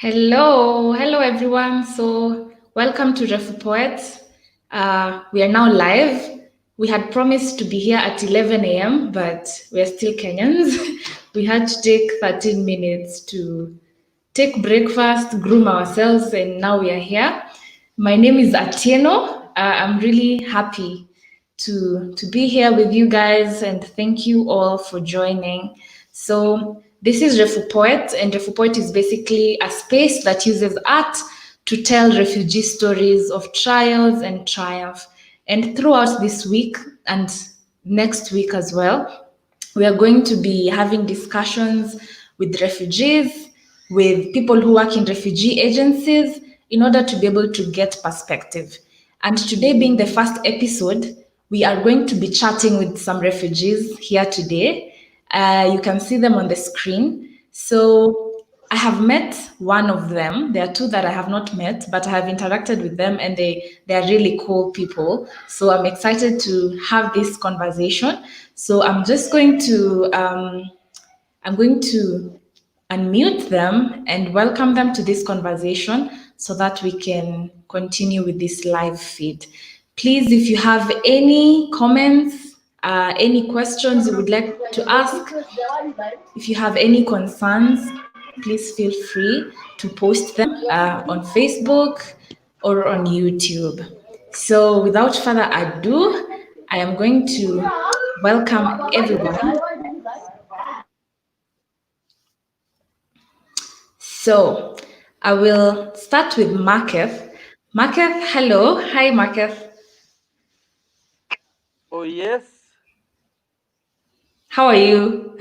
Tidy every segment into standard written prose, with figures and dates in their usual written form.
Hello everyone. So welcome to Refu-Poets. We are now live. We had promised to be here at 11 a.m., but we're still Kenyans. We had to take 13 minutes to take breakfast, groom ourselves, and now we are here. My name is Atieno. I'm really happy to be here with you guys, and thank you all for joining. So this is Refu-Poet, and Refu-Poet is basically a space that uses art to tell refugee stories of trials and triumph. And throughout this week and next week as well, we are going to be having discussions with refugees, with people who work in refugee agencies, in order to be able to get perspective. And today, being the first episode, we are going to be chatting with some refugees here today. You can see them on the screen. So I have met one of them. There are two that I have not met, but I have interacted with them, and they are really cool people. So I'm excited to have this conversation. So I'm going to unmute them and welcome them to this conversation so that we can continue with this live feed. Please, if you have any comments, any questions you would like to ask, if you have any concerns, please feel free to post them on Facebook or on YouTube. So without further ado, I am going to welcome everyone. So I will start with Marketh. Marketh, hello. Hi, Marketh. Oh, yes. How are you?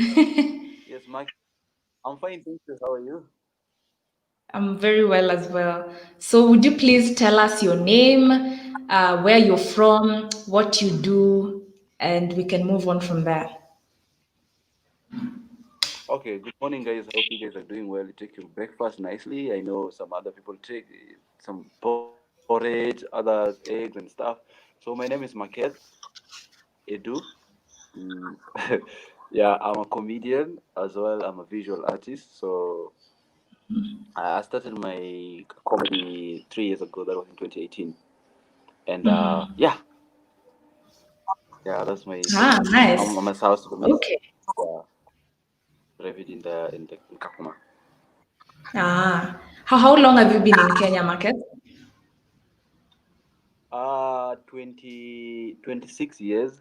Yes, Mike. I'm fine, thank you. How are you? I'm very well as well. So would you please tell us your name, where you're from, what you do, and we can move on from there. Okay, good morning, guys. I hope you guys are doing well. You take your breakfast nicely. I know some other people take some porridge, others eggs and stuff. So my name is Mccann Edu. Mm. Yeah, I'm a comedian as well. I'm a visual artist. So I started my comedy 3 years ago. That was in 2018. And yeah, that's my. Ah, nice. I'm a South Sudanese. Okay. Yeah, living in Kakuma. Ah, how long have you been in Kenya, Marketh? 26 years.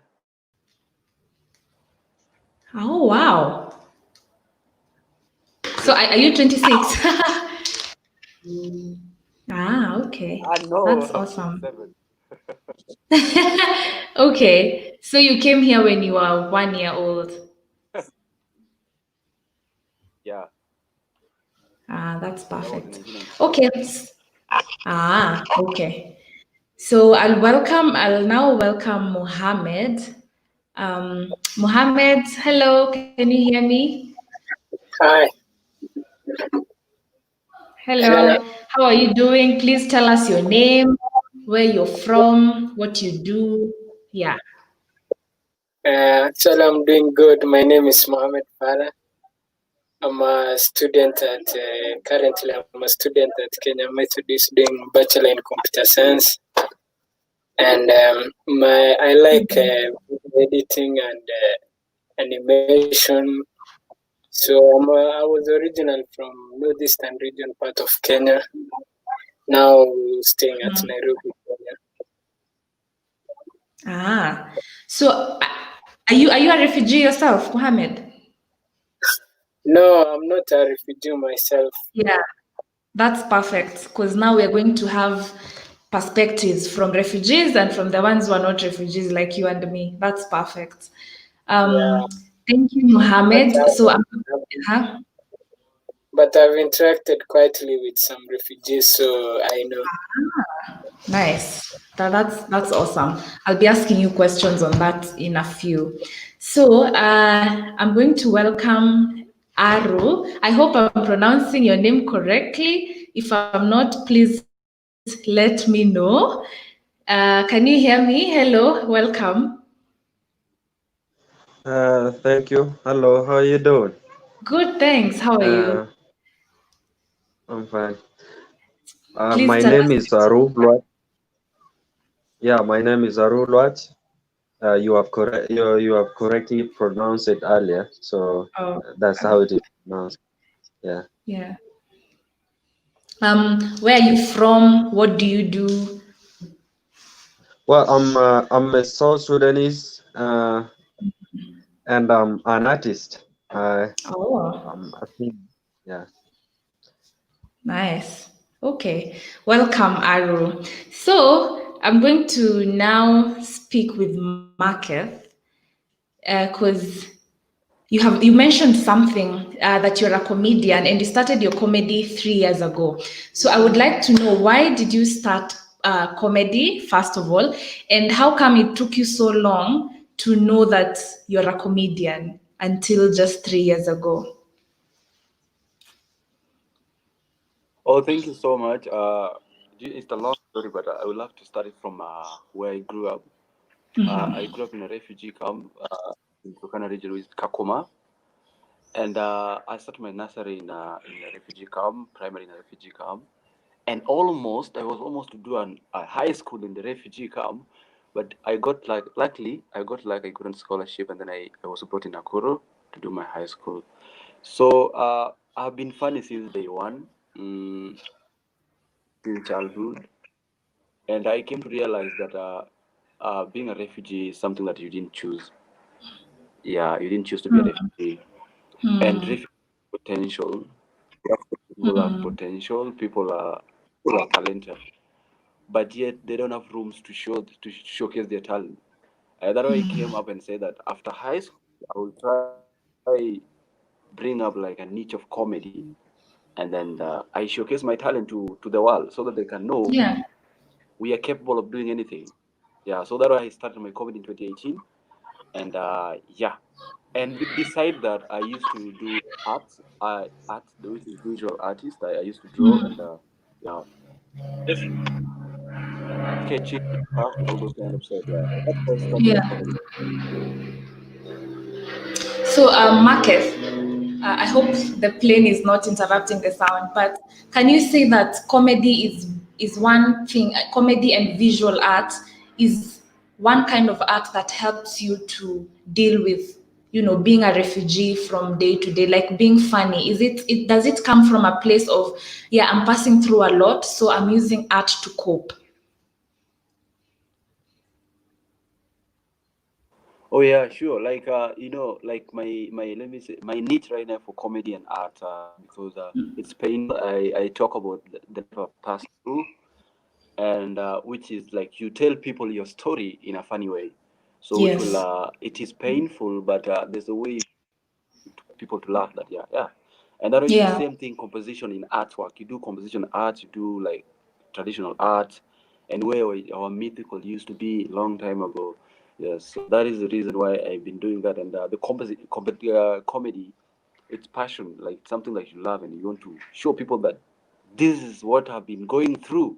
Oh, wow. So Yes. are you 26? Ah, okay. No, That's I'm awesome. 27. Okay. So you came here when you were 1 year old. Yeah, Ah, that's that was in perfect. 1994. Okay. Ah, okay. So I'll now welcome Mohammed. Mohammed, hello, can you hear me? Hi. Hello, Hello. how are you doing? Please tell us your name, where you're from, what you do. Yeah. Actually, I'm doing good. My name is Mohammed Farah. I'm a student at currently I'm a student at Kenya Methodist doing bachelor in computer science, and I like editing and animation. So I was originally from northeastern region part of Kenya. Now staying at Nairobi, Kenya. Ah, so are you a refugee yourself, Mohammed? No, I'm not a refugee myself. Yeah, that's perfect because now we're going to have perspectives from refugees and from the ones who are not refugees like you and me. That's perfect. Yeah, Thank you, but Mohammed. So, huh? I've interacted quietly with some refugees, so I know. Nice. That's awesome. I'll be asking you questions on that in a few. So I'm going to welcome Aru. I hope I'm pronouncing your name correctly. If I'm not, please let me know. Can you hear me? Hello, welcome. Thank you. Hello, how are you doing? Good, thanks. How are you? I'm fine. Please My tell name us. is Arulwat. Yeah, my name is Arulwat. You have correctly pronounced it earlier, so Oh, that's how it is pronounced. Yeah. yeah. Where are you from? What do you do? Well, I'm a South Sudanese, and I'm an artist. Oh, I think, yeah. nice. Okay. Welcome, Aru. So I'm going to now speak with Marketh because you mentioned something that you're a comedian and you started your comedy 3 years ago. So I would like to know, why did you start comedy first of all, and how come it took you so long to know that you're a comedian until just 3 years ago? Oh, thank you so much. It's a long story, but I would love to start it from where I grew up. I grew up in a refugee camp in Turkana region, which is Kakuma, and I started my nursery in a refugee camp, primary in a refugee camp, and I was almost to do a high school in the refugee camp, but I got like luckily I got a scholarship, and then I was brought in Nakuru to do my high school. So I've been funny since day one, since childhood, and I came to realize that being a refugee is something that you didn't choose. Yeah, you didn't choose to be a refugee, and refugee potential. People have potential. People are talented, but yet they don't have rooms to showcase their talent. That's why I came up and said that after high school, I will try bring up like a niche of comedy, and then I showcase my talent to the world so that they can know Yeah. we are capable of doing anything. Yeah, so that's why I started my comedy in 2018, and yeah, and beside that, I used to do art, which is visual artist. I used to draw and yeah, just sketching stuff, all those kind of stuff. Yeah, that's how I started my Yeah. comedy. So, Marcus, I hope the plane is not interrupting the sound, but can you say that comedy is one thing, comedy and visual art is one kind of art that helps you to deal with, being a refugee from day to day, like being funny? Does it come from a place of, yeah, I'm passing through a lot, so I'm using art to cope? Oh yeah, sure. Like like my let me say my niche right now for comedy and art because it's painful. I talk about the life I've passed through, and which is like you tell people your story in a funny way, so which will Yes. it is painful, but there's a way people to laugh that yeah, and that is the Yeah. same thing. Composition in artwork, you do composition art, you do like traditional art, and where our mythical used to be long time ago. Yes, so that is the reason why I've been doing that. And the comedy, it's passion, like something that you love and you want to show people that this is what I've been going through,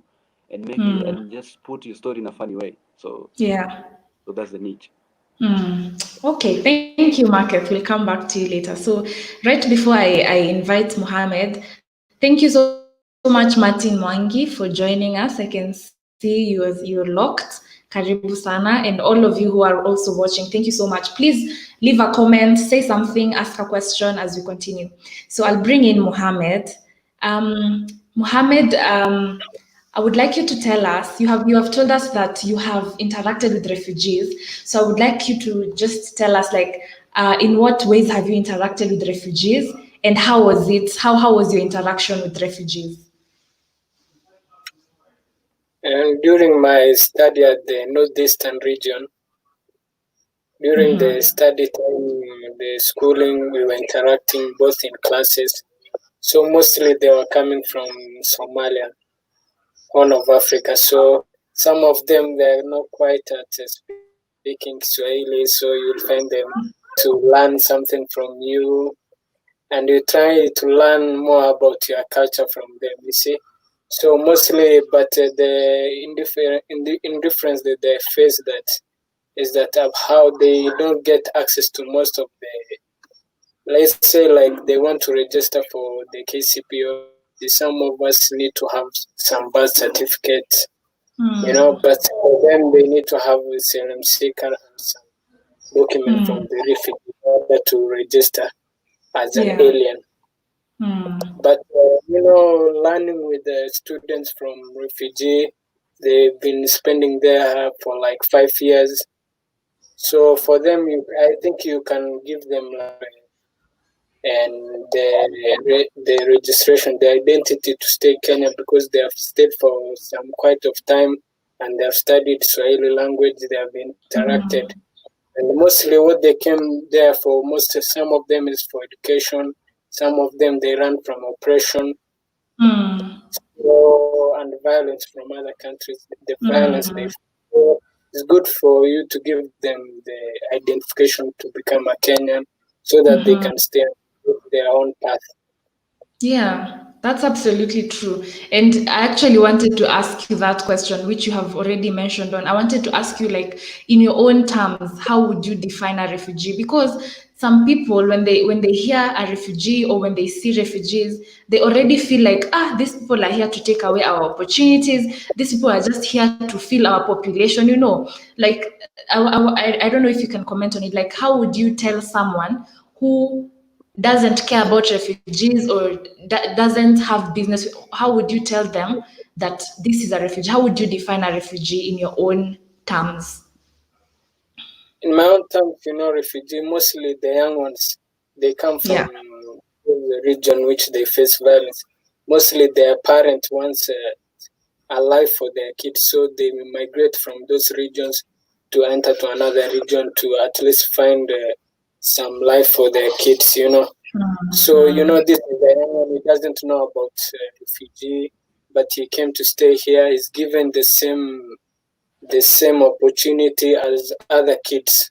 and make it and just put your story in a funny way. Yeah. So that's the niche. Okay, thank you, Market. We'll come back to you later. So, right before I invite Mohammed, thank you so much, Martin Mwangi, for joining us. I can see you're locked. Karibu sana. And all of you who are also watching, thank you so much. Please leave a comment, say something, ask a question as we continue. So, I'll bring in Mohammed. Mohammed, I would like you to tell us, you have told us that you have interacted with refugees. So I would like you to just tell us, like, in what ways have you interacted with refugees, and how was it? How was your interaction with refugees? And during my study at the northeastern region, during the study time, the schooling, we were interacting both in classes. So mostly they were coming from Somalia, Horn of Africa. So some of them they're not quite at speaking Swahili, so you'll find them to learn something from you, and you try to learn more about your culture from them. You see, so mostly, but the indifference that they face that is that of how they don't get access to most of the, let's say, like they want to register for the KCPE or some of us need to have some birth certificates, Mm. but for them they need to have a CLMC card and some document from Mm. the refugee in order to register as an Yeah. alien. Mm. But learning with the students from refugee, they've been spending there for like 5 years. So for them, I think you can give them and the registration, the identity to stay Kenya because they have stayed for some quite of time and they have studied Swahili language. They have interacted, Mm. and mostly what they came there for, some of them is for education. Some of them they run from oppression Mm. and violence from other countries. The violence they Mm. feel it's good for you to give them the identification to become a Kenyan so that they Mhm. can stay on their own path. Yeah, that's absolutely true. And I actually wanted to ask you that question, which you have already mentioned on. I wanted to ask you, like, in your own terms, how would you define a refugee? Because some people, when they hear a refugee or when they see refugees, they already feel like, these people are here to take away our opportunities. These people are just here to fill our population. Like I don't know if you can comment on it. Like, how would you tell someone who doesn't care about refugees or doesn't have business, how would you tell them that this is a refugee? How would you define a refugee in your own terms? In my own terms, refugee, mostly the young ones, they come from Yeah. the region which they face violence. Mostly their parents wants a life for their kids, so they migrate from those regions to enter to another region to at least find some life for their kids. So, Mhm. this is the young one, he doesn't know about refugee, but he came to stay here. He's given the same opportunity as other kids,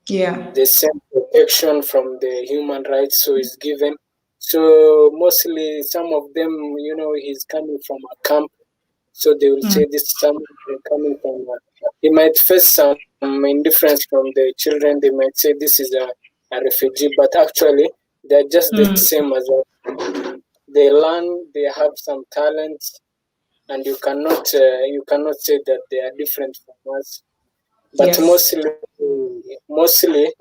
Yeah. the same protection from the human rights, so is given. So mostly some of them, he's coming from a camp, so they will Mm. say this someone coming from he might face some indifference from the children. They might say this is a refugee, but actually they're just the Mm. same as us. They learn, they have some talents, and you cannot say that they are different from us. But Yes. mostly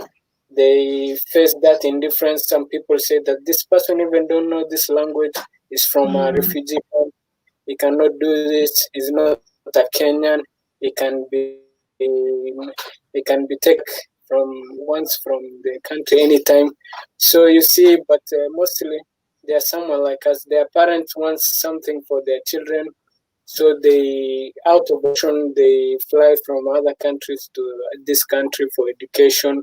they face that indifference. Some people say that this person even don't know this language, is from a Mm. refugee camp, he cannot do this, he's not a Kenyan, he can be taken from once from the country anytime. So you see, but mostly they are someone like us. Their parents want something for their children, so they, out of option, they fly from other countries to this country for education,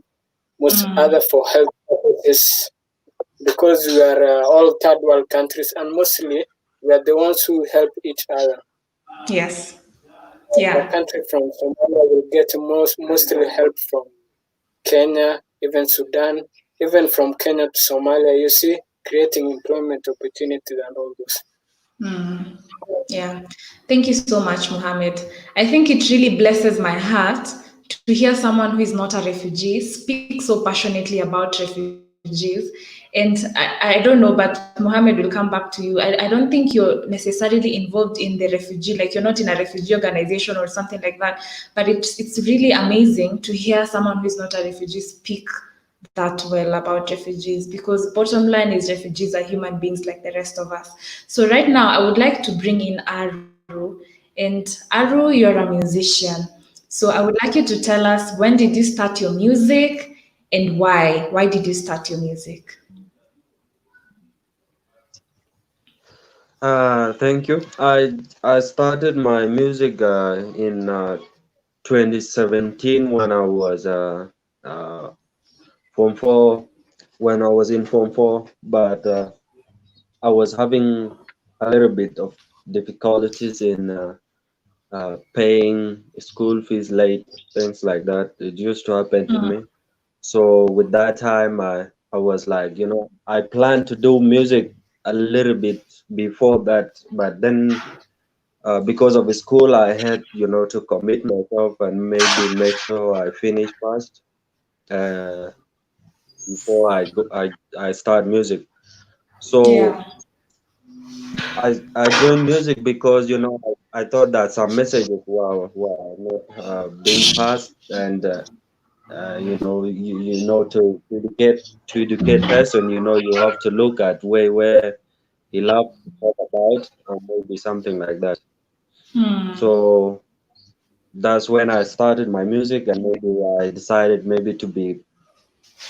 most Mm. other for health purposes, because we are all third world countries, and mostly we are the ones who help each other. Yes. A Yeah. country from Somalia will get mostly help from Kenya, even Sudan, even from Kenya to Somalia. You see, creating employment opportunities and all those. Mm. Yeah. Thank you so much, Mohammed. I think it really blesses my heart to hear someone who is not a refugee speak so passionately about refugees. And I don't know, but Mohammed will come back to you. I don't think you're necessarily involved in the refugee, like you're not in a refugee organization or something like that. But it's really amazing to hear someone who is not a refugee speak that well about refugees, because bottom line is refugees are human beings like the rest of us. So right now I would like to bring in Aru. And Aru, you're a musician, so I would like you to tell us, when did you start your music and why did you start your music? Thank you. I started my music in 2017 when I was Form 4, when I was in Form 4, but I was having a little bit of difficulties in paying school fees late, things like that. It used to happen to me. So with that time, I was like, I planned to do music a little bit before that, but then because of the school, I had, to commit myself and maybe make sure I finish first uh, before I start music. So Yeah. I joined music because I thought that some messages were not being passed, and to educate person, you have to look at where he loves to talk about, or maybe something like that. So that's when I started my music, and maybe I decided maybe to be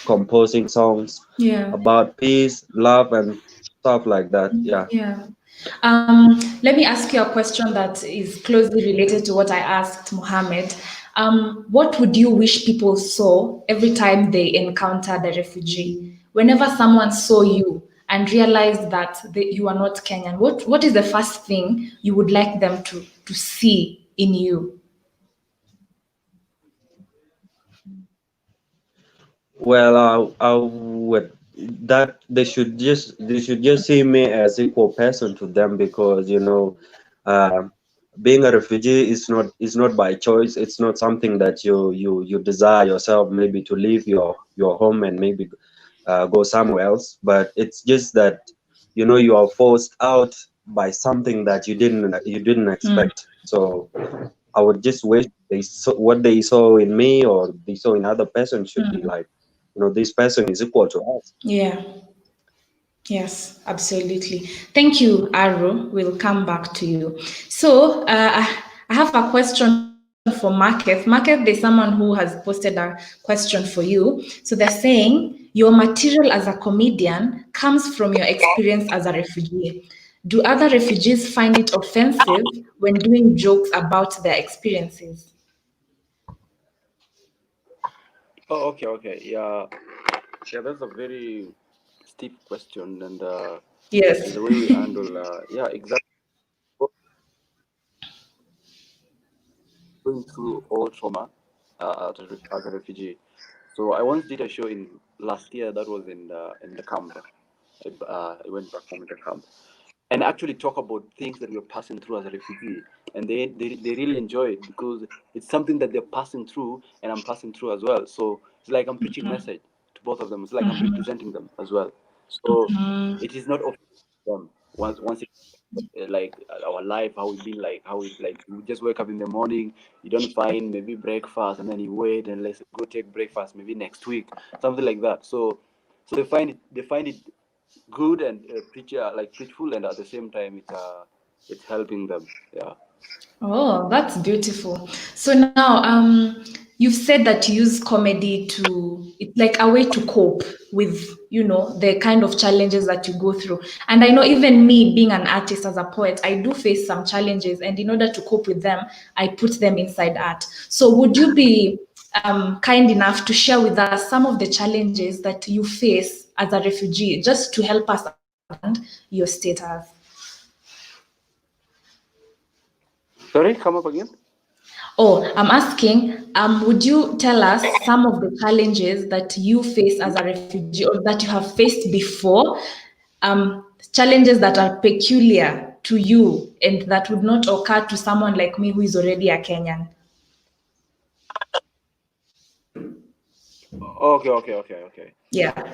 composing songs Yeah. about peace, love, and stuff like that. Yeah. Yeah. Let me ask you a question that is closely related to what I asked Mohammed. What would you wish people saw every time they encounter the refugee? Whenever someone saw you and realized that you are not Kenyan, what is the first thing you would like them to see in you? Well, I would that they should just see me as equal person to them, because uh, being a refugee is not by choice. It's not something that you desire yourself, maybe to leave your home and maybe go somewhere else. But it's just that you are forced out by something that you didn't expect. So I would just wish what they saw in me or they saw in other person should be like, this person is equal to us. Yeah. Yes, absolutely. Thank you, Aru. We'll come back to you. So, I have a question for Market. Market, there's someone who has posted a question for you. So, they're saying your material as a comedian comes from your experience as a refugee. Do other refugees find it offensive when doing jokes about their experiences? Oh, okay. Yeah, that's a very steep question, and Yes. the way we handle, yeah, exactly. Going through all trauma as a refugee. So I once did a show in last year that was in the camp. I went back home in the camp and actually talk about things that we're passing through as a refugee, and they really enjoy it because it's something that they're passing through and I'm passing through as well. So it's like I'm preaching message to both of them. It's like I'm representing them as well. So it is not offensive to them once like our life, how we've been, like how we like we just wake up in the morning, you don't find maybe breakfast, and then you wait and let's go take breakfast maybe next week, something like that. So they find it good and like preachful, and at the same time it's helping them. Yeah. Oh, that's beautiful. So now, you've said that you use comedy it's like a way to cope with, the kind of challenges that you go through. And I know even me being an artist as a poet, I do face some challenges, and in order to cope with them, I put them inside art. So would you be kind enough to share with us some of the challenges that you face as a refugee, just to help us understand your status? Sorry, come up again. Oh, I'm asking, would you tell us some of the challenges that you face as a refugee or that you have faced before? Challenges that are peculiar to you and that would not occur to someone like me who is already a Kenyan. Okay. Yeah.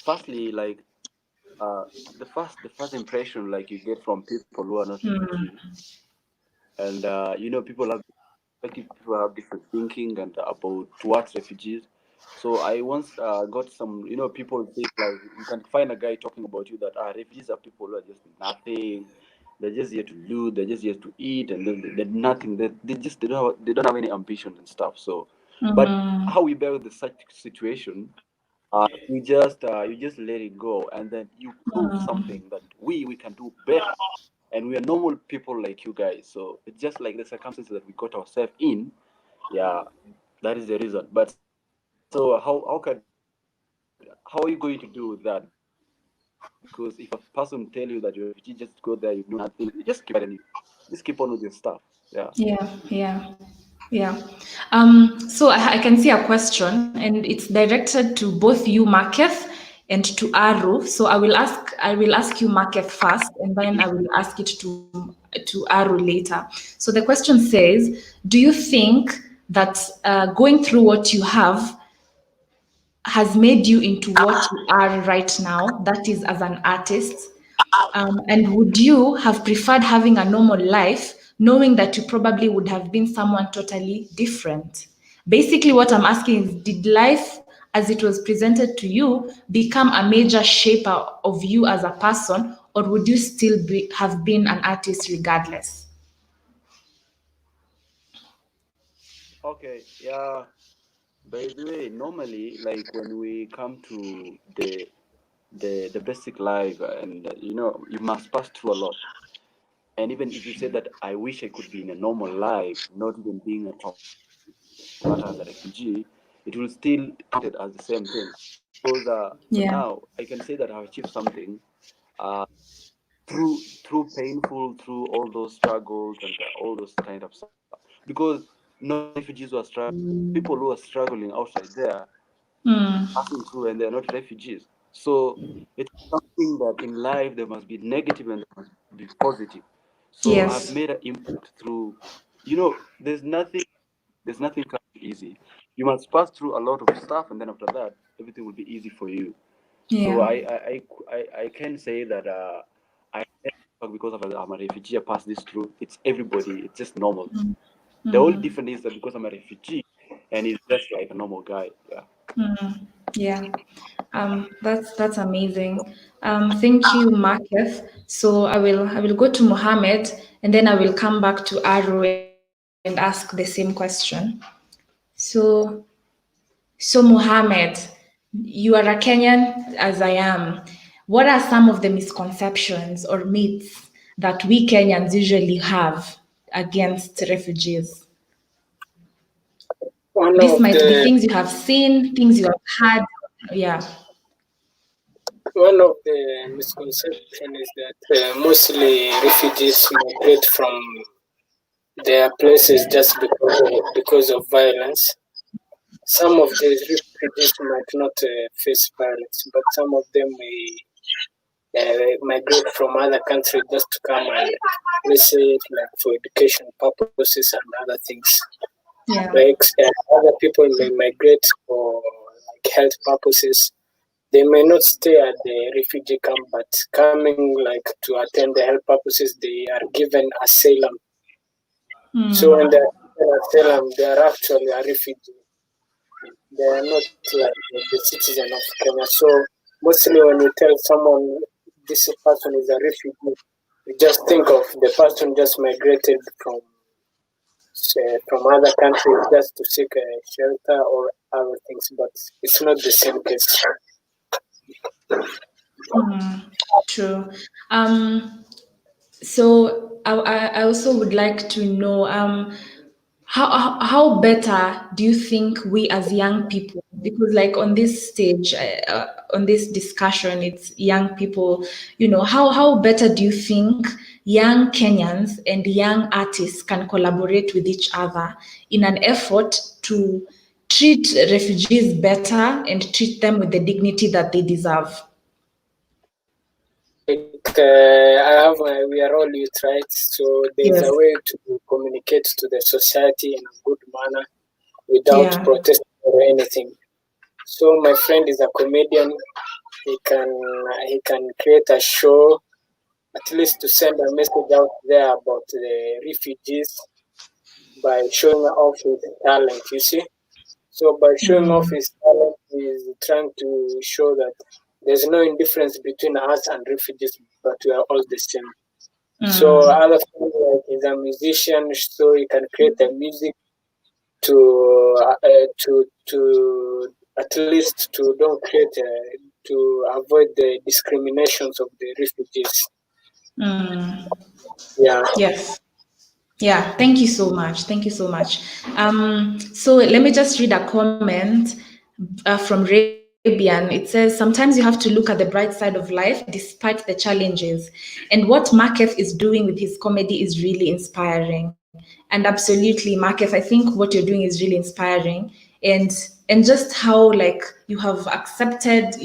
Firstly, like the first impression like you get from people who are not refugees, and people have different thinking and about towards refugees. So I once got some, people think like you can find a guy talking about you that refugees are people who are just nothing. They're just here to loot. They're just here to eat, and they're nothing. They don't have any ambition and stuff. So, but how we bear with the such situation, you just let it go, and then you prove something that we can do better, and we are normal people like you guys. So it's just like the circumstances that we got ourselves in. Yeah, that is the reason. But so how are you going to do with that? Because if a person tell you that you're a refugee, just go there, you do nothing, you just keep quiet and you just keep on with your stuff. Yeah. Yeah. Yeah. So I can see a question, and it's directed to both you, Marketh, and to Aru. So I will ask you, Marketh, first, and then I will ask it to Aru later. So the question says, do you think that going through what you have has made you into what you are right now, that is, as an artist? And would you have preferred having a normal life, knowing that you probably would have been someone totally different? Basically, what I'm asking is, did life as it was presented to you become a major shaper of you as a person, or would you still have been an artist regardless? Okay, yeah. By the way, normally, like when we come to the basic life, and you must pass through a lot. And even if you say that I wish I could be in a normal life, not even being a traumatized as a refugee, it will still counted as the same thing. Because for Yeah. now, I can say that I've achieved something uh, through painful, through all those struggles and all those kind of stuff. Because not all refugees were struggling. People who are struggling outside there Mm. passing through, and they're not refugees. So it's something that in life there must be negative and there must be positive. So I've Yes. made an impact through, there's nothing comes easy. You must pass through a lot of stuff, and then after that, everything will be easy for you. So Yeah. I can say that I because I'm a refugee, I passed this through. It's everybody. It's just normal. The only Mm. difference is that because I'm a refugee, and he's just like a normal guy. Yeah. Mm. Yeah. That's amazing. Thank you, Marcus. So I will go to Mohammed, and then I will come back to Aru and ask the same question. So Mohammed, you are a Kenyan as I am. What are some of the misconceptions or myths that we Kenyans usually have against refugees? One This of might be the things you have seen, things you have had. Yeah. one of the misconception is that mostly refugees migrate from their places just because of violence. Some of the refugees might not face violence, but some of them may migrate from other countries just to come and, let's say, like for education purposes and other things. Yeah. Like other people may migrate for like health purposes. They may not stay at the refugee camp, but coming like to attend the health purposes, they are given asylum. So when they are given asylum, they are actually a refugee. They are not like the citizen of Kenya. So mostly when you tell someone this person is a refugee, you just think of the person just migrated from other countries just to seek shelter or other things, but it's not the same case. True. Um, so I also would like to know how better do you think we as young people, because like on this stage, on this discussion, it's young people, how better do you think young Kenyans and young artists can collaborate with each other in an effort to treat refugees better and treat them with the dignity that they deserve? Like we are all youth, right? So there's a Yes. way to communicate to the society in a good manner without Yeah. protesting or anything. So my friend is a comedian. He can create a show at least to send a message out there about the refugees by showing off his talent. You see. So by showing off his talent, he is trying to show that there's no indifference between us and refugees, but we are all the same. So other things like he's a musician, so he can create a music to at least to don't create to avoid the discriminations of the refugees. Yeah. Yes. Yeah, thank you so much. Thank you so much. So let me just read a comment from Rabian. It says, sometimes you have to look at the bright side of life despite the challenges. And what Markef is doing with his comedy is really inspiring. And absolutely, Markef, I think what you're doing is really inspiring. And and just how like you have accepted,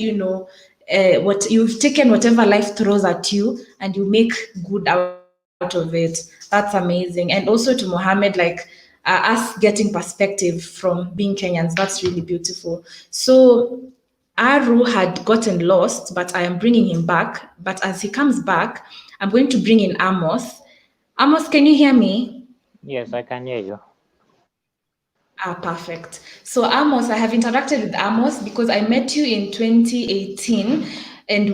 what you've taken whatever life throws at you and you make good out of it. That's amazing. And also to Mohammed, like us getting perspective from being Kenyans, that's really beautiful. So Aru had gotten lost, but I am bringing him back. But as he comes back, I'm going to bring in Amos. Amos, can you hear me? Yes, I can hear you. Perfect. So Amos, I have interacted with Amos because I met you in 2018 and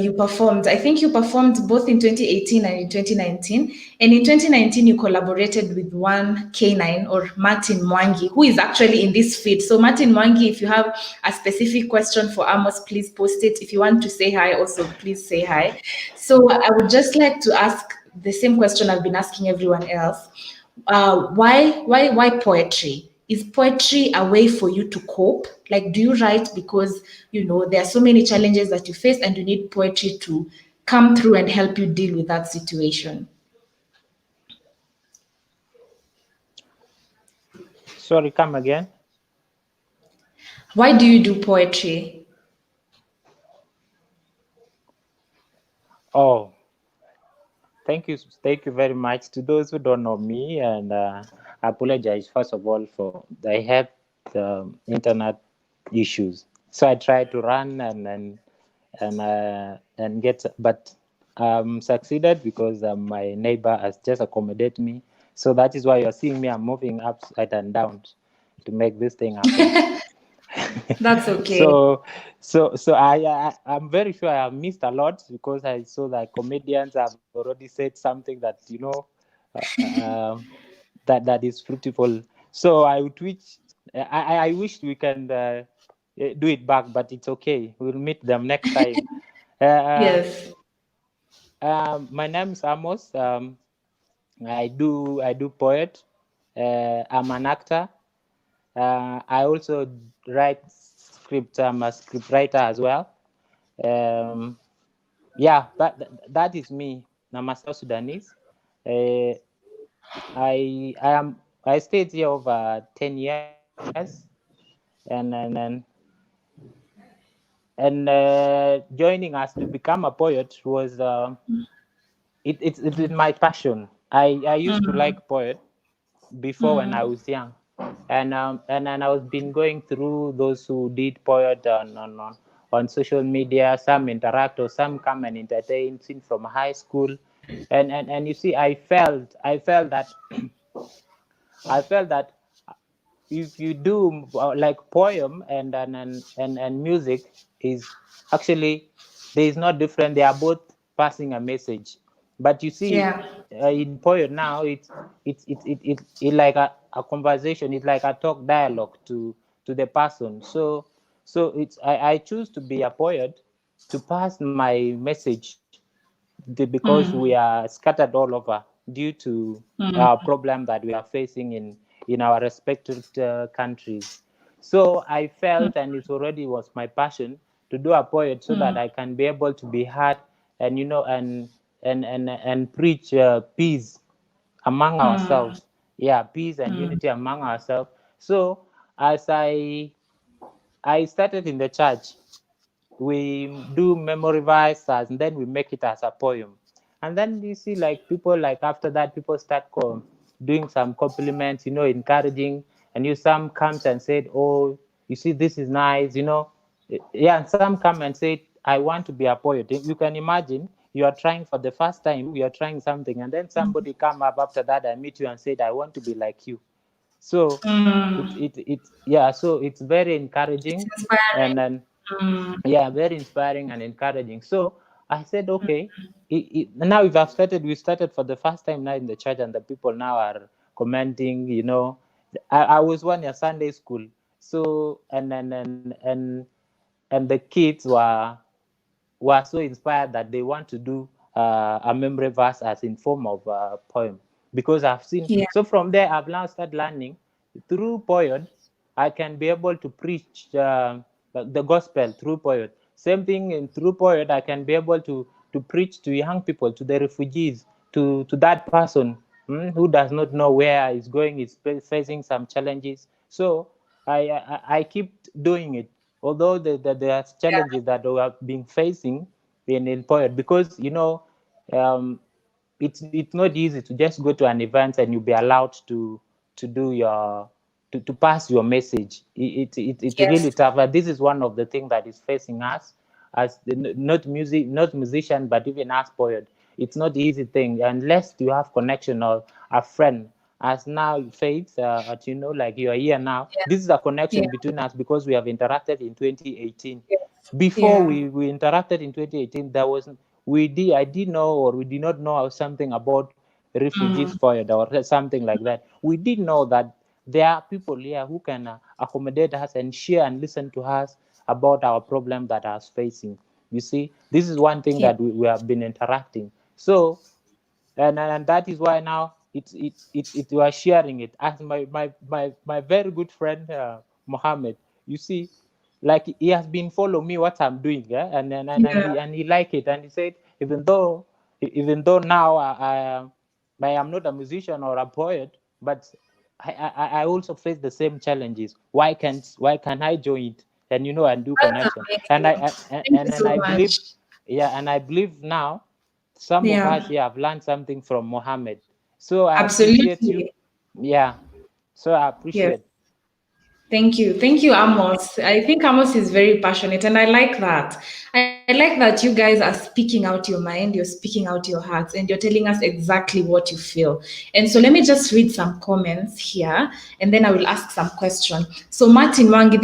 you performed. I think you performed both in 2018 and in 2019. And in 2019, you collaborated with one K9 or Martin Mwangi, who is actually in this feed. So Martin Mwangi, if you have a specific question for Amos, please post it. If you want to say hi, also please say hi. So I would just like to ask the same question I've been asking everyone else. Why poetry? Is poetry a way for you to cope? Like, do you write because there are so many challenges that you face and you need poetry to come through and help you deal with that situation? Sorry, come again. Why do you do poetry? Oh, thank you very much to those who don't know me, and I apologize first of all for I had internet issues, so I tried to run and get, but succeeded because my neighbor has just accommodated me. So that is why you're seeing me. I'm moving upside and down to make this thing happen. That's okay. So I'm very sure I have missed a lot because I saw that comedians have already said something that that is fruitful. So I would wish I wish we can do it back, but it's okay. We'll meet them next time. Yes. My name is Amos. I do poet. I'm an actor. I also write script. I'm a script writer as well. Yeah, that is me. I'm a South Sudanese. I stayed here over 10 years, and joining us to become a poet was it's my passion. I used to like poet before when I was young, and then I was been going through those who did poet on social media. Some interact or some come and entertain since from high school, and you see, I felt that I felt that if you do like poem and music is actually there is not different. They are both passing a message, but you see, Yeah. in poem now it's like a conversation. It's like a talk dialogue to the person. So it's I choose to be a poet to pass my message because we are scattered all over due to problem that we are facing in our respective countries. So I felt, and it already was my passion, to do a poet so that I can be able to be heard and and preach peace among ourselves. Yeah, peace and unity among ourselves. So as I started in the church, we do memory verse and then we make it as a poem. And then you see, like, people, like, after that, people start doing some compliments, encouraging, and some comes and said, oh, you see, this is nice, yeah. And some come and say, I want to be a poet. You can imagine, you are trying for the first time, you are trying something, and then somebody come up after that and meet you and said, I want to be like you. So yeah, so it's very encouraging. Inspiring. And then yeah, very inspiring and encouraging. So I said, okay, now we started for the first time now in the church, and the people now are commenting. I was one year Sunday school, so and the kids were so inspired that they want to do a memory verse as in form of a poem, because I've seen. Yeah. So from there, I've now started learning through poem. I can be able to preach the gospel through poem. Same thing through poem, I can be able to preach to young people, to the refugees, to that person who does not know where he's going, is facing some challenges. So I keep doing it, although there are challenges that we have been facing in poet, because it's not easy to just go to an event and you'll be allowed to do to pass your message. It's Yes. really tough. But this is one of the things that is facing us as not musician, but even as poet. It's not easy thing unless you have connection or a friend. As now, Faith, as you know, like you are here now. Yeah. This is a connection Yeah. between us because we have interacted in 2018. Yes. Before Yeah. we interacted in 2018, there was I did know or we did not know something about refugees fired or something like that. We did know that there are people here who can accommodate us and share and listen to us about our problem that are facing. You see, this is one thing Yeah. that we have been interacting. So, and that is why now it we are sharing it as my very good friend Mohammed. You see, like he has been follow me what I'm doing, yeah, Yeah. and he like it, and he said even though now I am not a musician or a poet, but I also face the same challenges. Why can I join it and and do That's connection? And amazing. Thank you so I believe, much. yeah, and I believe now some of Yeah. us here have learned something from Mohammed. So I appreciate you. Absolutely. Yeah. So I Yes. appreciate. Thank you. Thank you, Amos. I think Amos is very passionate, and I like that. I like that you guys are speaking out your mind, you're speaking out your hearts, and you're telling us exactly what you feel. And so let me just read some comments here, and then I will ask some questions. So Martin Wangi,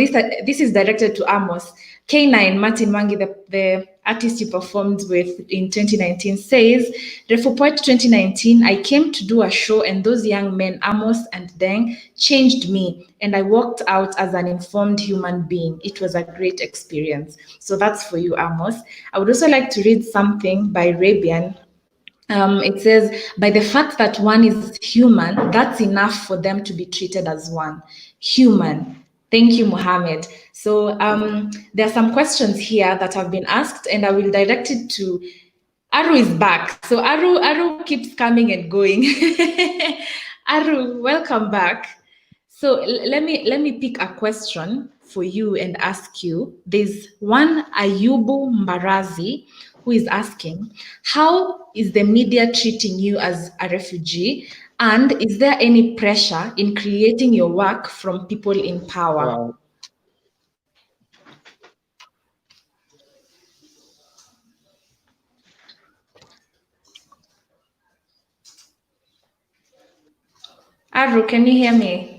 this is directed to Amos. K9 Martin Wangi, the artist you performed with in 2019, says, Refu-Poet 2019, I came to do a show and those young men, Amos and Deng, changed me and I walked out as an informed human being. It was a great experience. So that's for you, Amos. I would also like to read something by Rabian. It says, by the fact that one is human, that's enough for them to be treated as one. Human. Thank you, Mohammed. So there are some questions here that have been asked, and I will direct it to Aru is back. So Aru keeps coming and going. Aru, welcome back. So let me pick a question for you and ask you. There's one Ayubu Mbarazi who is asking, how is the media treating you as a refugee? And is there any pressure in creating your work from people in power? Uh, Aru, can you hear me?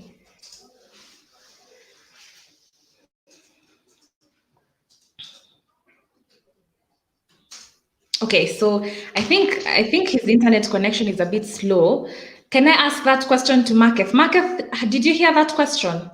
Okay, so I think his internet connection is a bit slow. Can I ask that question to Marketh? Marketh, did you hear that question?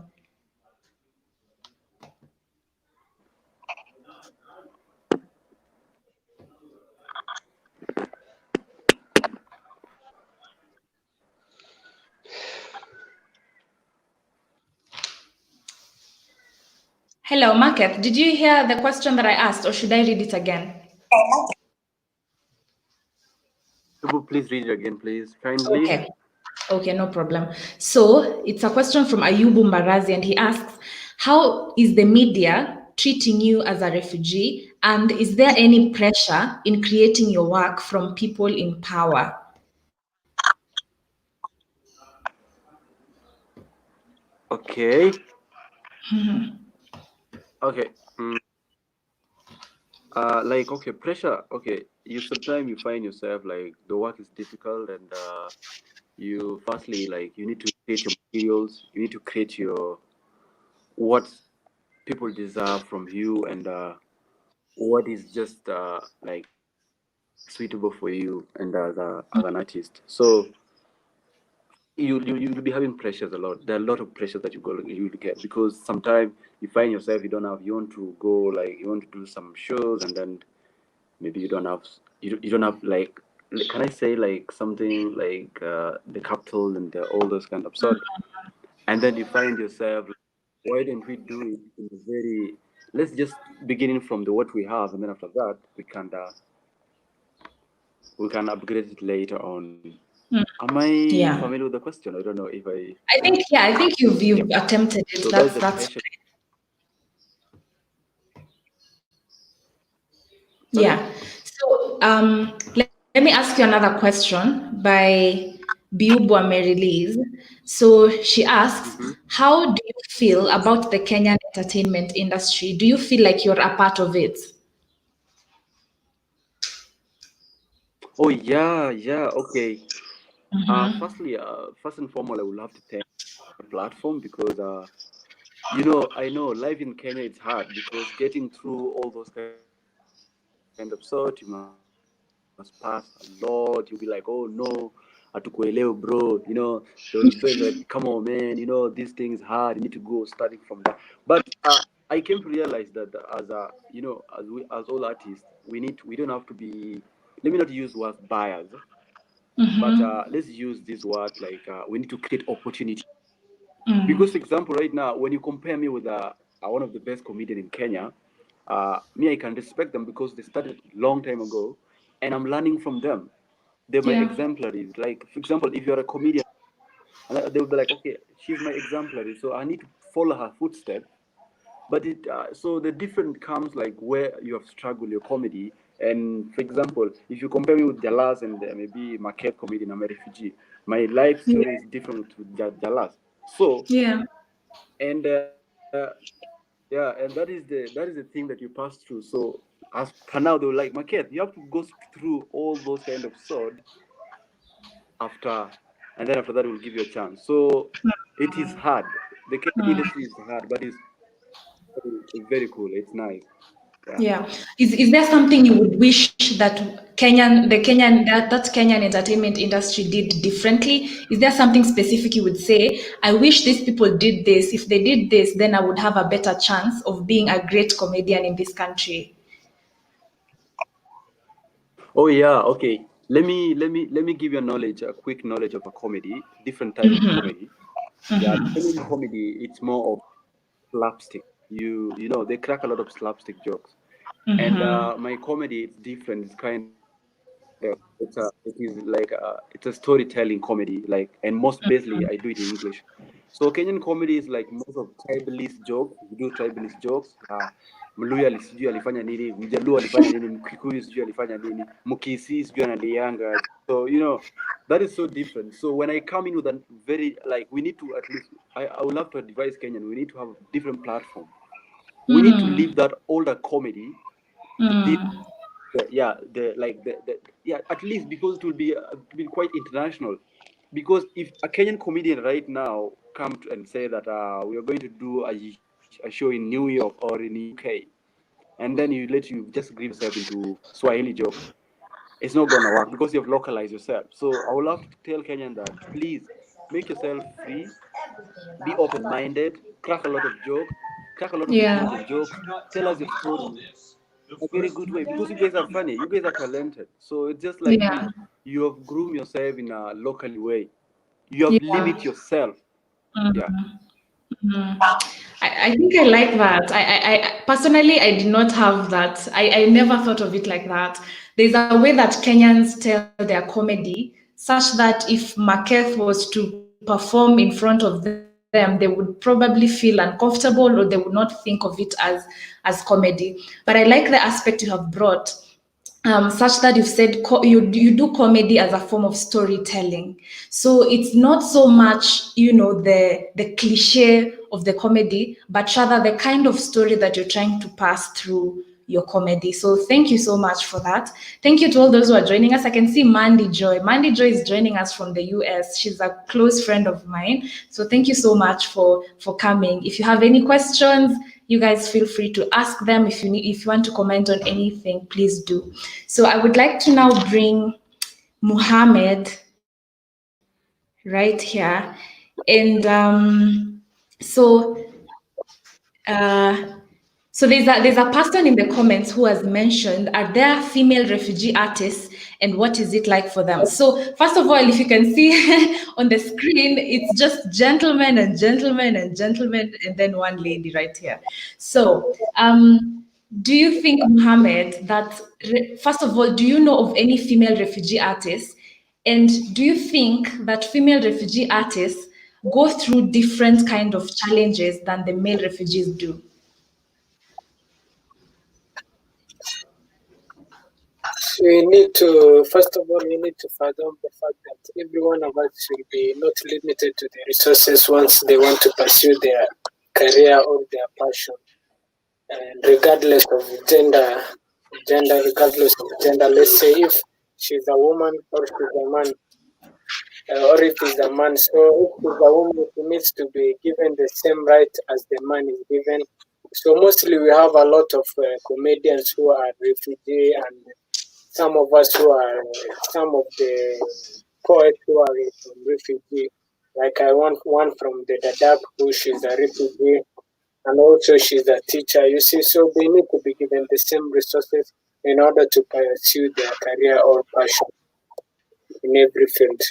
Hello, Marketh, did you hear the question that I asked, or should I read it again? Please read it again, please, kindly. Okay. Okay, no problem. So it's a question from Ayubu Mbarazi, and he asks, how is the media treating you as a refugee? And is there any pressure in creating your work from people in power? Okay. Okay. Like, okay, pressure. Okay, you sometimes you find yourself like the work is difficult, and you firstly like you need to create your materials. You need to create your what people deserve from you, and what is just like suitable for you, and as an artist. So you'll be having pressures a lot. There are a lot of pressures that you will get, because sometimes you find yourself you want to go, like you want to do some shows, and then maybe you don't have like, can I say like something like the capital and all those kind of stuff, and then you find yourself like, why don't we do it in a very, let's just beginning from the what we have, and then after that we can upgrade it later on. Am I Yeah. familiar with the question? I don't know if I think you've attempted it. so that's the That's pressure. Sorry. yeah. So let me ask you another question by Biubwa Mary-Liz. So she asks, how do you feel about the Kenyan entertainment industry? Do you feel like you're a part of it? Oh yeah, okay. Firstly, first and foremost, I would love to thank the platform because I know life in Kenya it's hard because getting through all those kind of stuff, you must pass a lot. You'll be like, oh no, hatukuelewi bro. They'll be like, come on man, these things hard. You need to go starting from that. But I came to realize that as as all artists, we don't have to be. Let me not use words bias, but let's use this word like we need to create opportunity. Because, for example, right now, when you compare me with one of the best comedian in Kenya, me, I can respect them because they started long time ago, and I'm learning from them. They're my Yeah. exemplaries. Like, for example, if you're a comedian, and they will be like, okay, she's my exemplary, so I need to follow her footsteps. But so the difference comes like where you have struggled your comedy. And for example, if you compare me with Jalas and maybe Market comedian, I'm a refugee. My life Yeah. story is different with Jalas. So Yeah. and yeah, and that is the thing that you pass through. So as per now, they were like, Market, you have to go through all those kind of sword after, and then after that we'll give you a chance. So it is hard. The Kenyan industry is hard, but it's very cool. It's nice. Yeah. Yeah. Is there something you would wish that that Kenyan entertainment industry did differently? Is there something specific you would say, I wish these people did this. If they did this, then I would have a better chance of being a great comedian in this country? Oh yeah. Okay. Let me give you a quick knowledge of a comedy, different type of comedy. Yeah, Kenyan comedy. It's more of slapstick. You know they crack a lot of slapstick jokes, and my comedy it's different. It's kind of it is like it's a storytelling comedy. Like, and most basically I do it in English. So Kenyan comedy is like most of tribalist jokes. We do tribalist jokes. Mluya sijui alifanya nini, Mjaluo alifanya nini, Mkikuyu sijui alifanya nini, Mkisi sijui analianga. So that is so different. So when I come in with a very like we need to at least I would love to advise Kenyan. We need to have a different platform. We need to leave that older comedy to this yeah, at least because it will be quite international. Because if a Kenyan comedian right now come and say that we are going to do a show in New York or in UK, and then you just grieve yourself into Swahili jokes, it's not gonna work because you've localized yourself. So I would love to tell Kenyan that please make yourself free, be open-minded, crack a lot of Yeah. intelligent jokes, tell us your story a very good way because you guys are funny, you guys are talented. So it's just like Yeah. you have groomed yourself in a locally way. You have Yeah. limit yourself. Yeah. I think I like that. I personally, I did not have that. I never thought of it like that. There's a way that Kenyans tell their comedy, such that if Maketh was to perform in front of them, they would probably feel uncomfortable or they would not think of it as comedy. But I like the aspect you have brought, such that you've said you do comedy as a form of storytelling. So it's not so much, the cliche of the comedy, but rather the kind of story that you're trying to pass through your comedy. So thank you so much for that. Thank you to all those who are joining us. I can see Mandy Joy. Mandy Joy is joining us from the US. She's a close friend of mine. So thank you so much for coming. If you have any questions, you guys feel free to ask them. If you want to comment on anything, please do. So I would like to now bring Muhammad right here. And so uh, so there's a person in the comments who has mentioned, are there female refugee artists and what is it like for them? So first of all, if you can see on the screen, it's just gentlemen and gentlemen and gentlemen and then one lady right here. So do you think, Mohammed, that first of all, do you know of any female refugee artists? And do you think that female refugee artists go through different kind of challenges than the male refugees do? we need to, first of all, we need to fathom the fact that every one of us will be not limited to the resources once they want to pursue their career or their passion. And regardless of regardless of gender, let's say if she's a woman or she's a man, or if he's a man. So if he's a woman, he needs to be given the same right as the man is given. So mostly we have a lot of comedians who are refugee, and some of us who are some of the poets who are from refugee. Like I want one from the Dadaab, who she's a refugee, and also she's a teacher. You see, so they need to be given the same resources in order to pursue their career or passion in every field.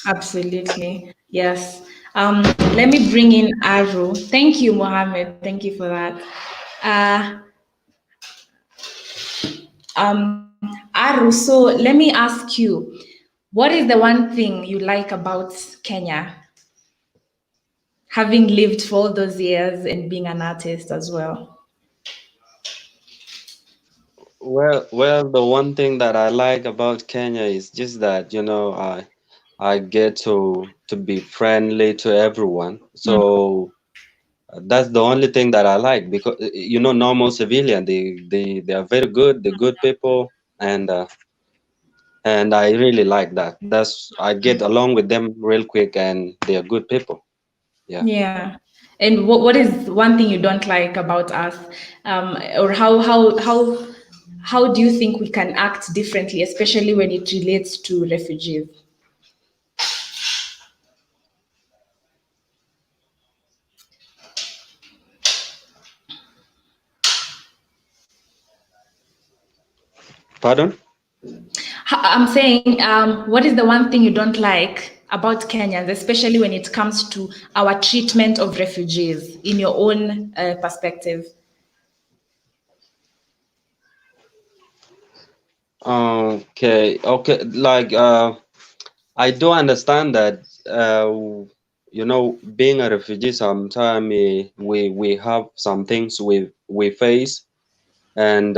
Absolutely. Yes. Let me bring in Aru. Thank you, Mohammed. Thank you for that. Aru, so let me ask you, what is the one thing you like about Kenya, having lived for all those years and being an artist as well? Well, the one thing that I like about Kenya is just that, I get to be friendly to everyone. So that's the only thing that I like, because normal civilian, they are very good, they're good people, and I really like that. I get along with them real quick, and they are good people. Yeah. Yeah. And what is one thing you don't like about us? Or how do you think we can act differently, especially when it relates to refugees? Pardon? I'm saying, what is the one thing you don't like about Kenyans, especially when it comes to our treatment of refugees, in your own perspective? Okay. Like, I do understand that, being a refugee, sometimes we have some things we face, and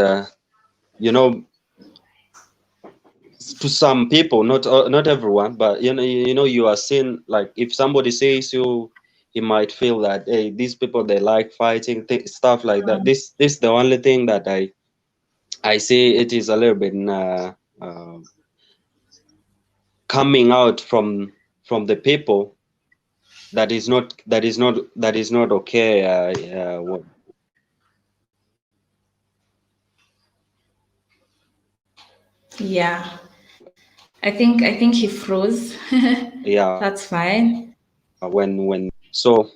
to some people, not everyone, but you are seen, like, if somebody says you, he might feel that, hey, these people, they like fighting, stuff like that. This the only thing that I see it is a little bit coming out from the people, that is not okay. Yeah, I think he froze. Yeah. That's fine. When so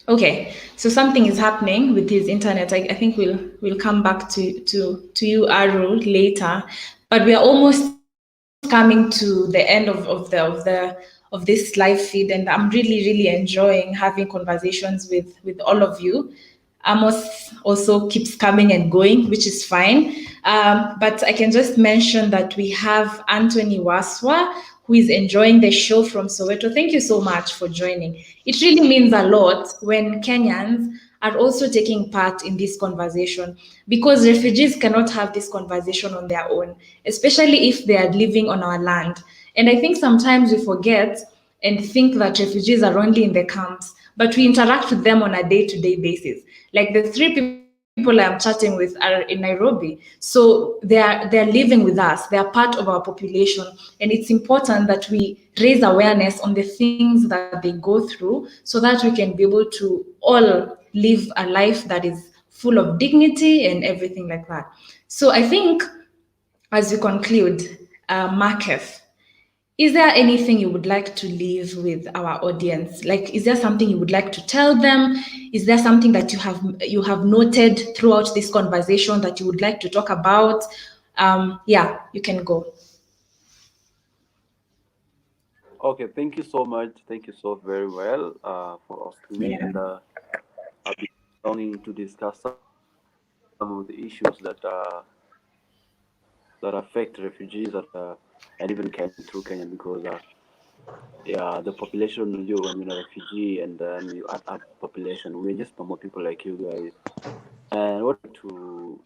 Okay, so something is happening with his internet. I think we'll come back to you, Aru, later. But we are almost coming to the end of this live feed, and I'm really enjoying having conversations with all of you. Amos also keeps coming and going, which is fine. But I can just mention that we have Anthony Waswa, who is enjoying the show from Soweto. Thank you so much for joining. It really means a lot when Kenyans are also taking part in this conversation, because refugees cannot have this conversation on their own, especially if they are living on our land. And I think sometimes we forget and think that refugees are only in the camps, but we interact with them on a day-to-day basis. Like the three people I'm chatting with are in Nairobi, so they're living with us. They are part of our population, and it's important that we raise awareness on the things that they go through, so that we can be able to all live a life that is full of dignity and everything like that. So I think, as we conclude, Marcus, is there anything you would like to leave with our audience? Like, is there something you would like to tell them? Is there something that you have noted throughout this conversation that you would like to talk about? Yeah, you can go. Okay, thank you so much. Thank you so very well for asking me, Yeah. and I'll be longing to discuss some of the issues that affect refugees and even Kenya through Kenya, because yeah, the population, you when you're a refugee and then you add up population, we're just normal people like you guys. And what to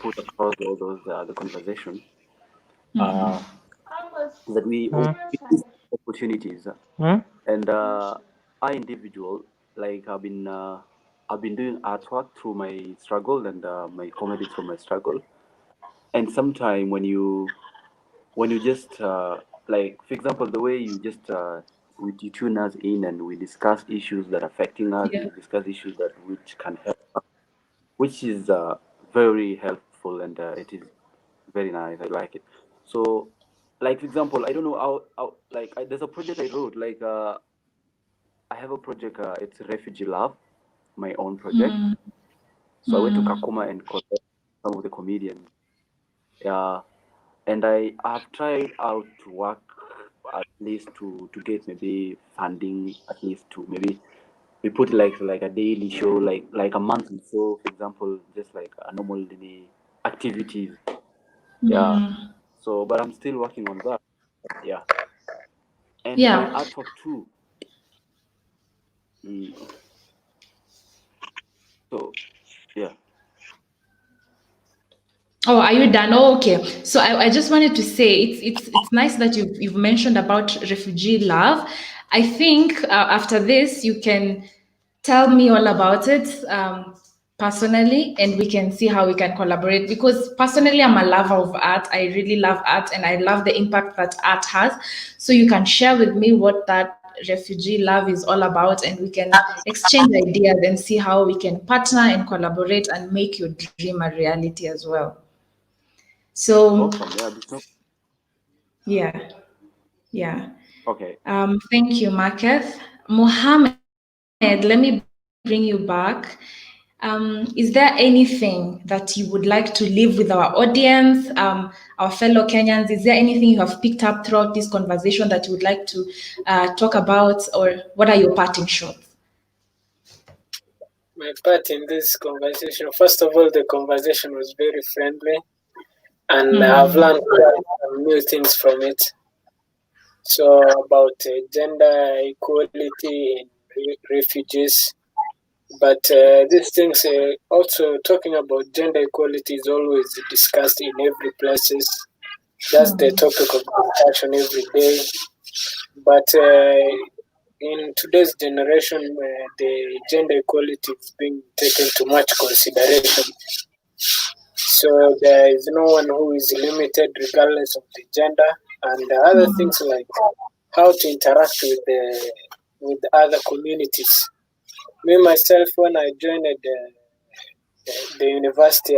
put across all those the conversation uh, that we miss opportunities Hmm? and I individual like I've been doing artwork through my struggle and my comedy through my struggle. And sometime when you just like for example the way you just you tune us in and we discuss issues that are affecting us, Yeah. we discuss issues that which can help, which is very helpful and it is very nice. I like it. So, like for example, I don't know how like there's a project I wrote. Like I have a project. It's Refugee Love, my own project. Mm, So I went to mm, Kakuma and collected some of the comedians. Yeah, and have tried out to work at least to get maybe funding at least to maybe we put like a daily show like a monthly show for example just like a normal daily activities. Yeah, mm. so but I'm still working on that. Yeah, and my Yeah. artwork too. Mm. So yeah. Oh, are you done? Oh, okay. So I just wanted to say it's nice that you've mentioned about refugee love. I think after this you can tell me all about it personally, and we can see how we can collaborate. Because personally, I'm a lover of art. I really love art, and I love the impact that art has. So you can share with me what that refugee love is all about, and we can exchange ideas and see how we can partner and collaborate and make your dream a reality as well. So, Awesome. Yeah, this no. yeah, yeah. Okay. Thank you, Marketh. Mohammed, let me bring you back. Is there anything that you would like to leave with our audience, our fellow Kenyans? Is there anything you have picked up throughout this conversation that you would like to talk about, or what are your parting shots? My part in this conversation, first of all, the conversation was very friendly, and I've Hmm. learned some new things from it. So, about gender equality in refugees. But these things, also talking about gender equality, is always discussed in every places. That's the topic of discussion every day. But in today's generation, the gender equality is being taken to much consideration. So there is no one who is limited regardless of the gender, and the other things like how to interact with other communities. Me myself, when I joined the university,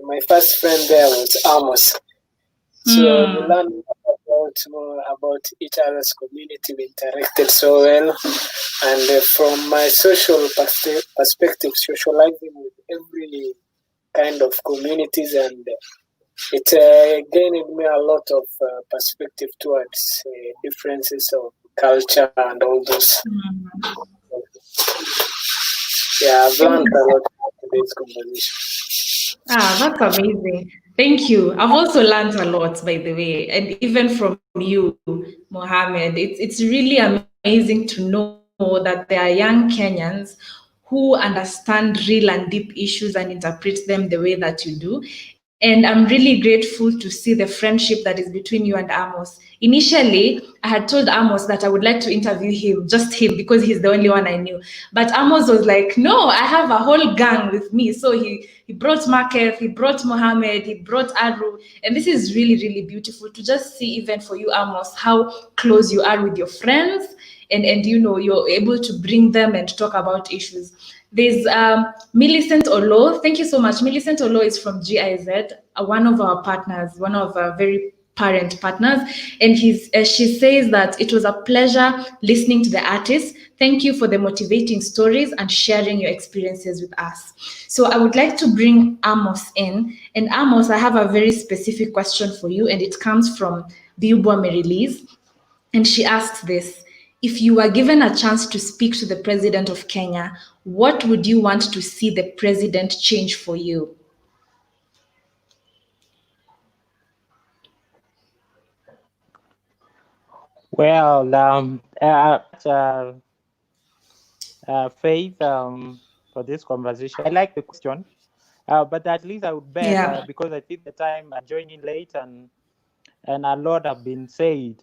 my first friend there was Amos. So we Hmm. learned about more about each other's community. We interacted so well, and from my social perspective, socializing with every kind of communities, and it gained me a lot of perspective towards differences of culture and all those. Yeah, I've Thank learned you. a lot from today's conversation. Ah, that's amazing. Thank you. I've also learned a lot, by the way, and even from you, Mohammed. It's really amazing to know that there are young Kenyans who understand real and deep issues and interpret them the way that you do. And I'm really grateful to see the friendship that is between you and Amos. Initially, I had told Amos that I would like to interview him, just him, because he's the only one I knew. But Amos was like, no, I have a whole gang with me. So he brought Marketh, he brought Mohammed, he brought Aru. And this is really, really beautiful to just see, even for you, Amos, how close you are with your friends. And you're able to bring them and talk about issues. There's Millicent Olo. Thank you so much. Millicent Olo is from GIZ, one of our partners, one of our very parent partners. And she says that it was a pleasure listening to the artists. Thank you for the motivating stories and sharing your experiences with us. So I would like to bring Amos in. And Amos, I have a very specific question for you, and it comes from Biubwa Merilis. And she asks this: if you were given a chance to speak to the president of Kenya, what would you want to see the president change for you? Well, Faith, for this conversation. I like the question, but at least I would beg, Yeah. because I think the time I joined in late and a lot have been said.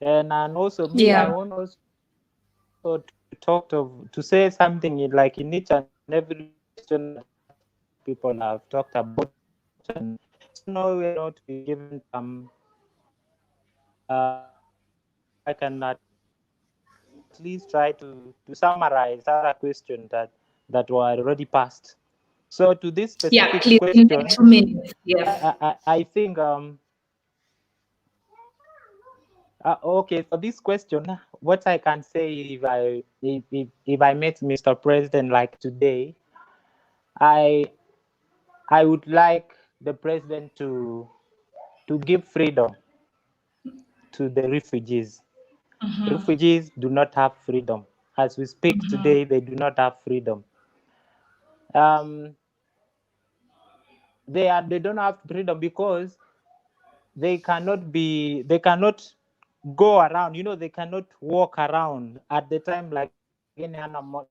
And also me, I Yeah. want also to say something in each and every question that people have talked about, and so now we're not to be given some I can at least try to summarize other questions that were already passed. So to this Yeah, specific please, in like question, 2 minutes. Yes. I think okay, for this question, what I can say, if I met Mr. President like today, I I would like the president to give freedom to the refugees. Refugees do not have freedom. As we speak today, they do not have freedom. Um, they don't have freedom because they cannot go around. They cannot walk around at the time like any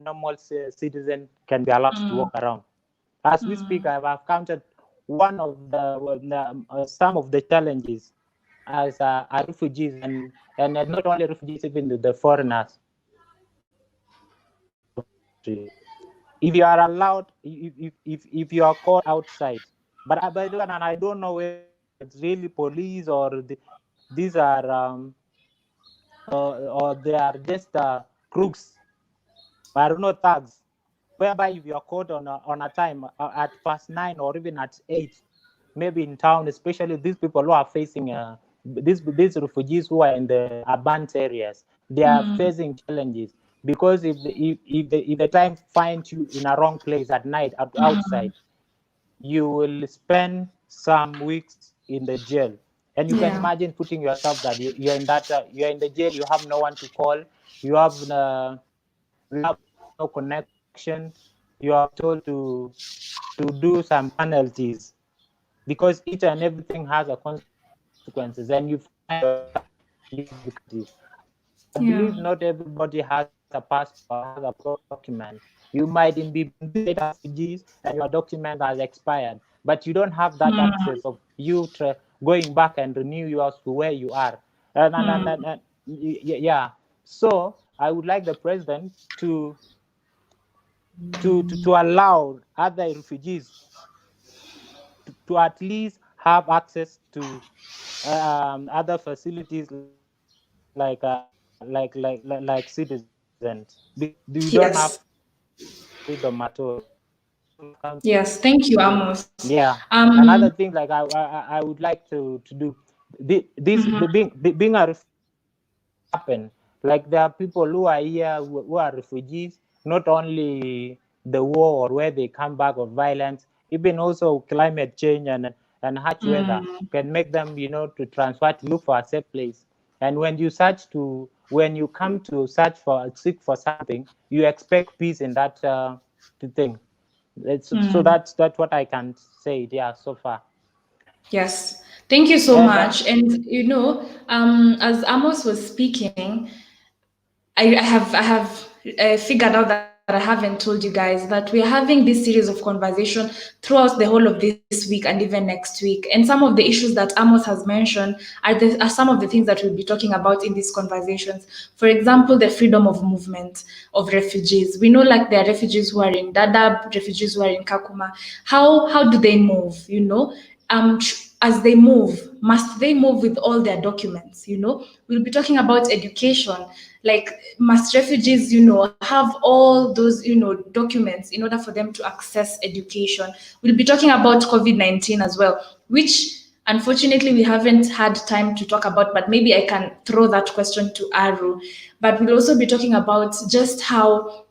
normal citizen can be allowed to walk around. As we speak, I've counted one of some of the challenges as refugees and not only refugees, even the foreigners if you are allowed, if you are caught outside. But by the way, and I don't know whether it's really police or these are or they are just crooks. I don't know, thugs. Whereby if you are caught on a time at past 9 or even at 8, maybe in town, especially these people who are facing these refugees who are in the abandoned areas, they are facing challenges because if the time finds you in a wrong place at night outside, you will spend some weeks in the jail. And you can Yeah. imagine putting yourself that you're in that you're in the jail, you have no one to call, you have no connection, you are told to do some penalties because each and everything has a consequences, and you find yourself in difficulties. I Yeah. believe not everybody has a passport, has a proper document. You might be in this state as refugees and your document has expired, but you don't have that access of you going back and renew yours to where you are. Yeah. So I would like the president to allow other refugees to at least have access to other facilities like citizens, because we don't have Yes. freedom at all. Yes. Thank you, Amos. Yeah. Um. Another thing, like I would like to do this being a happen. Like there are people who are here who are refugees, not only the war or where they come back of violence, even also climate change and harsh weather can make them, to transfer to look for a safe place. And when you come to seek for something, you expect peace in that thing. So that's what I can say. Yeah, so far. Yes. Thank you so And much. And as Amos was speaking, I have figured out that I haven't told you guys that we are having this series of conversation throughout the whole of this week and even next week. And some of the issues that Amos has mentioned are some of the things that we'll be talking about in these conversations. For example, the freedom of movement of refugees. We know like there are refugees who are in Dadaab, refugees who are in Kakuma. How do they move? As they move, must they move with all their documents? We'll be talking about education. Like, must refugees, have all those, documents in order for them to access education? We'll be talking about COVID-19 as well, which unfortunately we haven't had time to talk about, but maybe I can throw that question to Aru. But we'll also be talking about just how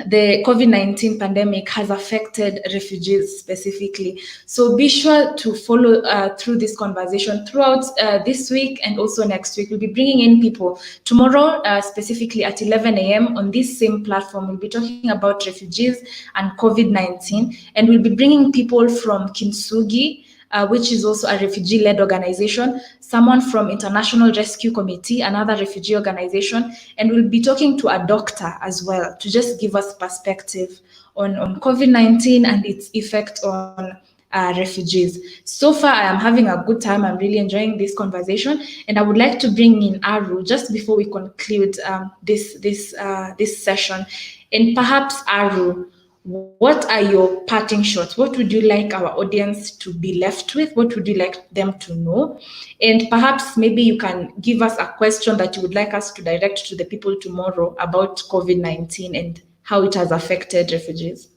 the COVID-19 pandemic has affected refugees specifically. So be sure to follow through this conversation throughout this week and also next week. We'll be bringing in people tomorrow, specifically at 11 a.m. on this same platform. We'll be talking about refugees and COVID-19, and we'll be bringing people from Kintsugi, which is also a refugee-led organization, someone from International Rescue Committee, another refugee organization, and we'll be talking to a doctor as well to just give us perspective on COVID-19 and its effect on refugees. So far, I am having a good time. I'm really enjoying this conversation, and I would like to bring in Aru just before we conclude this session. And perhaps, Aru, what are your parting shots? What would you like our audience to be left with? What would you like them to know? And perhaps maybe you can give us a question that you would like us to direct to the people tomorrow about COVID-19 and how it has affected refugees.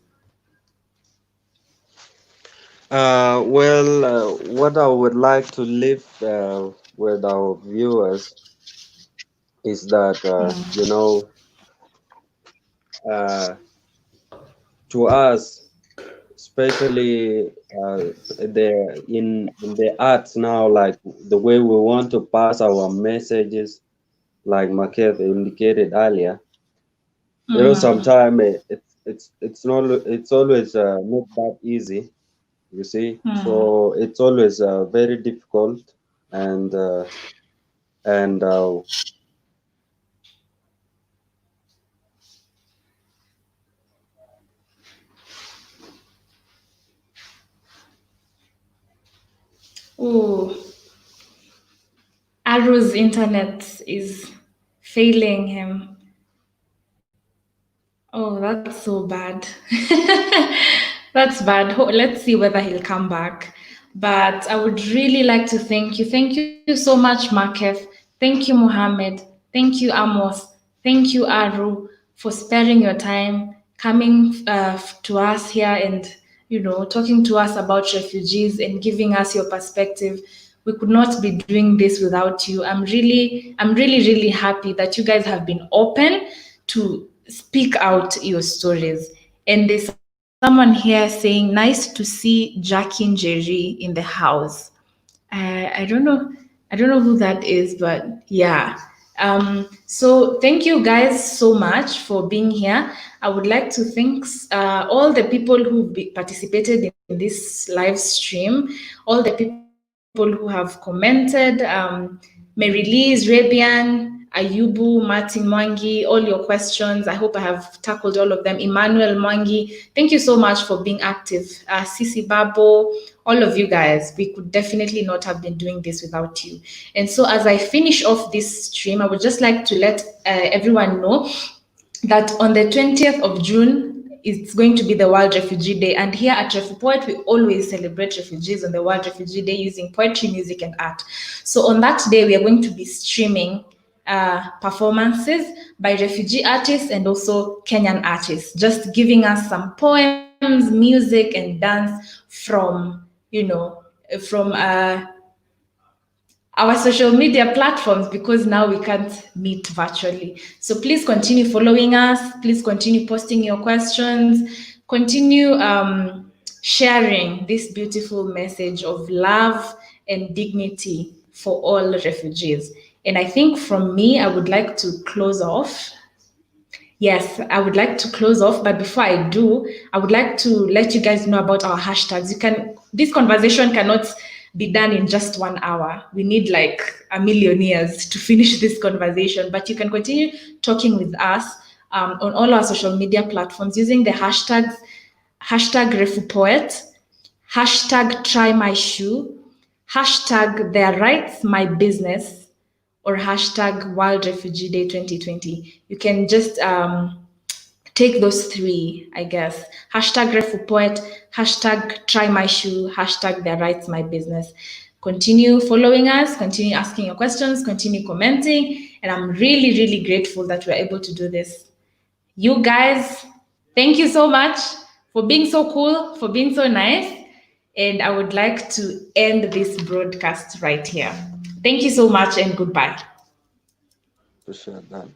What I would like to leave with our viewers is that uh, to us, especially in the arts now, like the way we want to pass our messages, like Marquette indicated earlier. Sometimes it's always not that easy, you see. So it's always very difficult, and and Oh, Aru's internet is failing him. Oh, that's so bad. That's bad. Let's see whether he'll come back. But I would really like to thank you. Thank you so much, Markef. Thank you, Mohammed. Thank you, Amos. Thank you, Aru, for sparing your time, coming to us here and talking to us about refugees and giving us your perspective. We could not be doing this without you. I'm really, really happy that you guys have been open to speak out your stories. And there's someone here saying, nice to see Jackie and Jerry in the house. I don't know who that is, but yeah. So thank you guys so much for being here. I would like to thank all the people who participated in this live stream, all the people who have commented, Mary Liz, Rebian, Ayubu, Martin Mwangi, all your questions. I hope I have tackled all of them. Emmanuel Mwangi, thank you so much for being active. Sisi Babo, all of you guys. We could definitely not have been doing this without you. And so as I finish off this stream, I would just like to let everyone know that on the 20th of June, it's going to be the World Refugee Day. And here at Refu-Poet, we always celebrate refugees on the World Refugee Day using poetry, music, and art. So on that day, we are going to be streaming performances by refugee artists and also Kenyan artists, just giving us some poems, music, and dance from our social media platforms, because now we can't meet virtually. So please continue following us. Please continue posting your questions. Continue sharing this beautiful message of love and dignity for all refugees. And I think from me, I would like to close off. Yes, I would like to close off, but before I do, I would like to let you guys know about our hashtags. This conversation cannot be done in just 1 hour. We need like a million years to finish this conversation, but you can continue talking with us on all our social media platforms using the hashtags, hashtag Refu-Poet, hashtag Try My Shoe, hashtag Their Rights My Business, or hashtag World Refugee Day 2020. You can just take those three, I guess. Hashtag Refu-Poet, hashtag Try My Shoe, hashtag Their Rights My Business. Continue following us, continue asking your questions, continue commenting, and I'm really, really grateful that we're able to do this. You guys, thank you so much for being so cool, for being so nice, and I would like to end this broadcast right here. Thank you so much and goodbye. appreciate that.